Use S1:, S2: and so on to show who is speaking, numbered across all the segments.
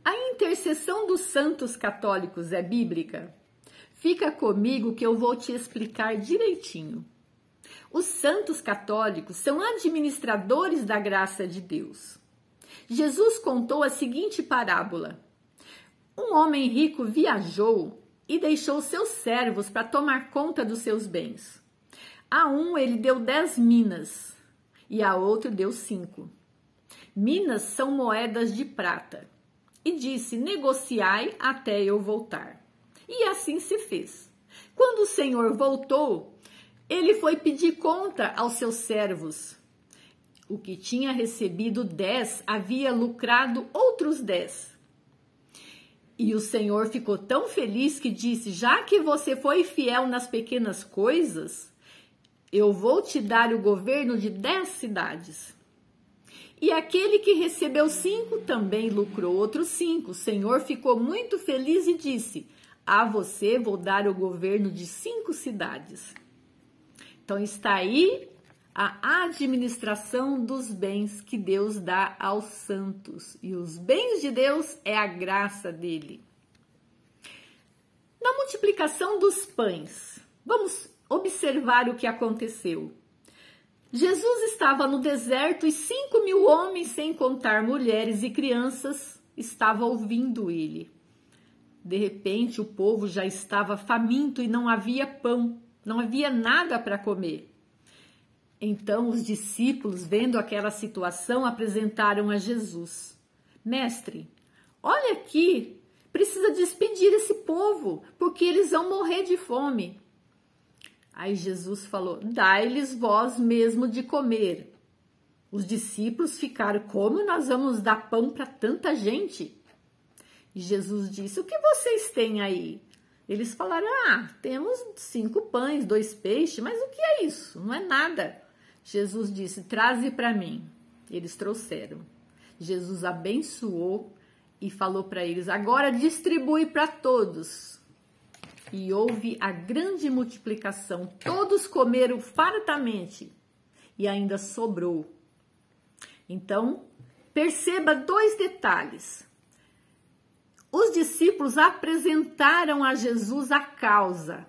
S1: A intercessão dos santos católicos é bíblica? Fica comigo que eu vou te explicar direitinho. Os santos católicos são administradores da graça de Deus. Jesus contou a seguinte parábola. Um homem rico viajou e deixou seus servos para tomar conta dos seus bens. A um ele deu 10 minas e a outro deu 5. Minas são moedas de prata. E disse, negociai até eu voltar. E assim se fez. Quando o Senhor voltou, ele foi pedir conta aos seus servos. O que tinha recebido 10 havia lucrado outros 10. E o Senhor ficou tão feliz que disse, já que você foi fiel nas pequenas coisas, eu vou te dar o governo de 10 cidades. E aquele que recebeu 5 também lucrou outros 5. O Senhor ficou muito feliz e disse, a você vou dar o governo de 5 cidades. Então está aí a administração dos bens que Deus dá aos santos. E os bens de Deus é a graça dele. Na multiplicação dos pães, vamos observar o que aconteceu. Jesus estava no deserto e 5.000 homens, sem contar mulheres e crianças, estavam ouvindo ele. De repente, o povo já estava faminto e não havia pão, não havia nada para comer. Então, os discípulos, vendo aquela situação, apresentaram a Jesus. Mestre, olha aqui, precisa despedir esse povo, porque eles vão morrer de fome. Aí Jesus falou, dai-lhes vós mesmo de comer. Os discípulos ficaram, como nós vamos dar pão para tanta gente? E Jesus disse, o que vocês têm aí? Eles falaram, temos 5 pães, 2 peixes, mas o que é isso? Não é nada. Jesus disse, traze para mim. Eles trouxeram. Jesus abençoou e falou para eles, agora distribui para todos. E houve a grande multiplicação. Todos comeram fartamente e ainda sobrou. Então, perceba 2 detalhes. Os discípulos apresentaram a Jesus a causa,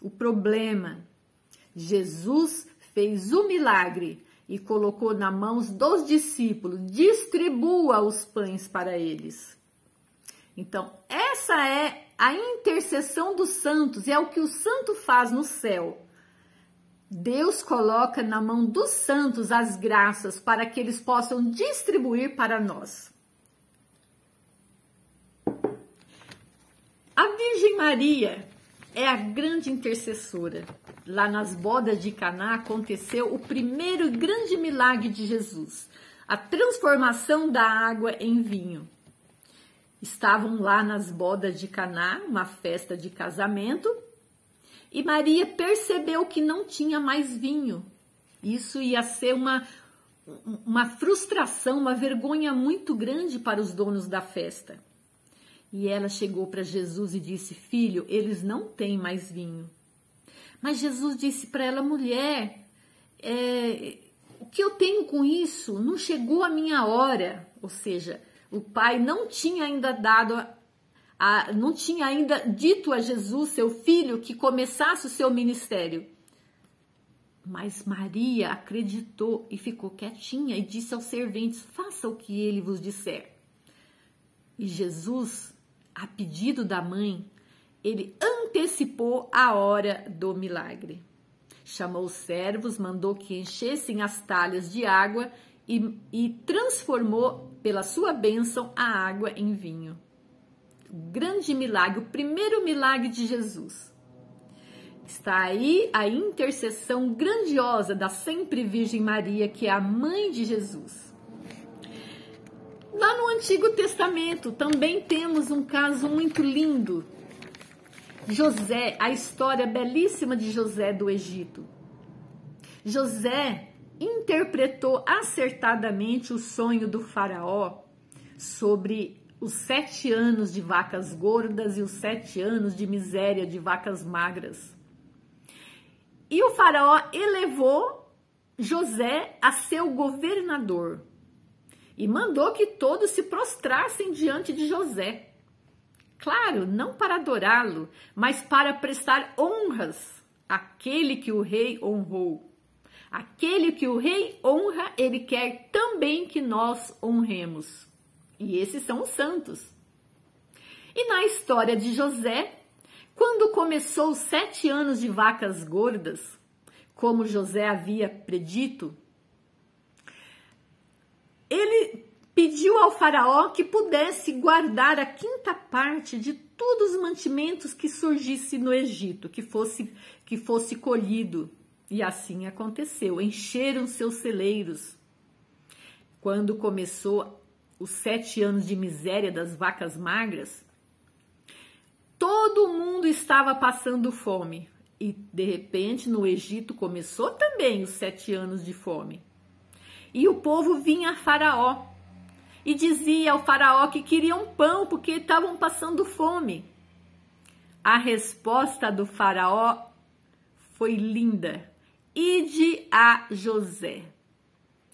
S1: o problema. Jesus fez o milagre e colocou nas mãos dos discípulos. Distribua os pães para eles. Então, essa é a intercessão dos santos, é o que o santo faz no céu. Deus coloca na mão dos santos as graças para que eles possam distribuir para nós. A Virgem Maria é a grande intercessora. Lá nas bodas de Caná aconteceu o primeiro grande milagre de Jesus, a transformação da água em vinho. Estavam lá nas bodas de Caná, uma festa de casamento, e Maria percebeu que não tinha mais vinho. Isso ia ser uma frustração, uma vergonha muito grande para os donos da festa. E ela chegou para Jesus e disse, filho, eles não têm mais vinho. Mas Jesus disse para ela, mulher, o que eu tenho com isso? Não chegou a minha hora. Ou seja, o pai não tinha ainda não tinha ainda dito a Jesus, seu filho, que começasse o seu ministério. Mas Maria acreditou e ficou quietinha e disse aos serventes, faça o que ele vos disser. E Jesus, a pedido da mãe, ele antecipou a hora do milagre. Chamou os servos, mandou que enchessem as talhas de água e transformou, pela sua bênção, a água em vinho. O grande milagre, o primeiro milagre de Jesus. Está aí a intercessão grandiosa da sempre Virgem Maria, que é a mãe de Jesus. Lá no Antigo Testamento também temos um caso muito lindo. José, a história belíssima de José do Egito. José interpretou acertadamente o sonho do faraó sobre os 7 anos de vacas gordas e os 7 anos de miséria de vacas magras. E o faraó elevou José a seu governador. e mandou que todos se prostrassem diante de José. Claro, não para adorá-lo, mas para prestar honras àquele que o rei honrou. Aquele que o rei honra, ele quer também que nós honremos. E esses são os santos. E na história de José, quando começou os 7 anos de vacas gordas, como José havia predito, ele pediu ao faraó que pudesse guardar a 5ª parte de todos os mantimentos que surgisse no Egito, que fosse colhido. E assim aconteceu, encheram seus celeiros. Quando começou os 7 anos de miséria das vacas magras, todo mundo estava passando fome. E de repente no Egito começou também os 7 anos de fome. E o povo vinha a Faraó e dizia ao Faraó que queriam pão porque estavam passando fome. A resposta do Faraó foi linda. Ide a José.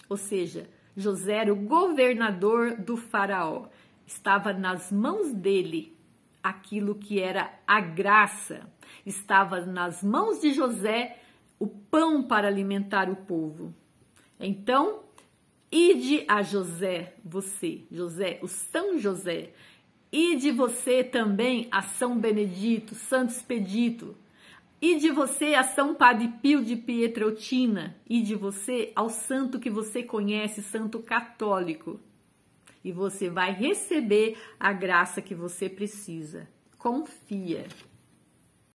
S1: Ou seja, José era o governador do Faraó. Estava nas mãos dele aquilo que era a graça. Estava nas mãos de José o pão para alimentar o povo. Então, ide a José, você, José, o São José. Ide você também a São Benedito, Santo Expedito. Ide você a São Padre Pio de Pietrelcina. Ide você ao santo que você conhece, santo católico. E você vai receber a graça que você precisa. Confia.